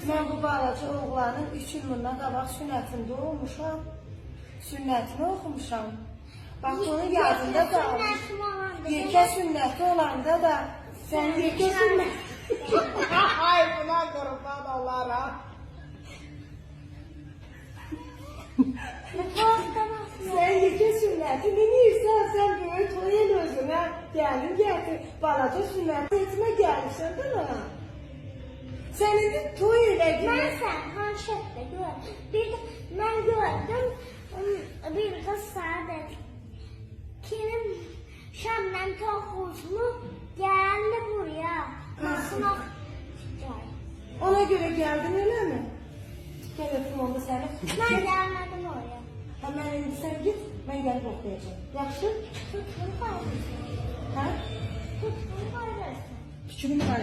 Mən bu balaca oğlanın 3 il bundan qabaq sünnətində olmuşam. Sünnətini oxumuşam. Bax, onun yadında qalmış. Yekə sünnəti olanda da sən yekə sünnəti... Ay, buna qurban olaram. Sən yekə sünnəti neyirsən, sən böyük toyun özünə gəlin gətir. Balaca sünnəti etmə gəlirsən də ona. Sen indi toy elədin. Mən sən hanşətdə gördüm. Bir də mən gördüm, bir qız sadə kimin şamdan toxuşmu gəldi buraya. Maşına Ona göre geldin öyle mi? Telefon oldu senin. mən gəlmədim oraya. Hemen indi sen git, ben gelip okuyacağım. Yaxşı? Tutqun qayrırsın. Ha? Tutqun qayrırsın. Küçüğünü var.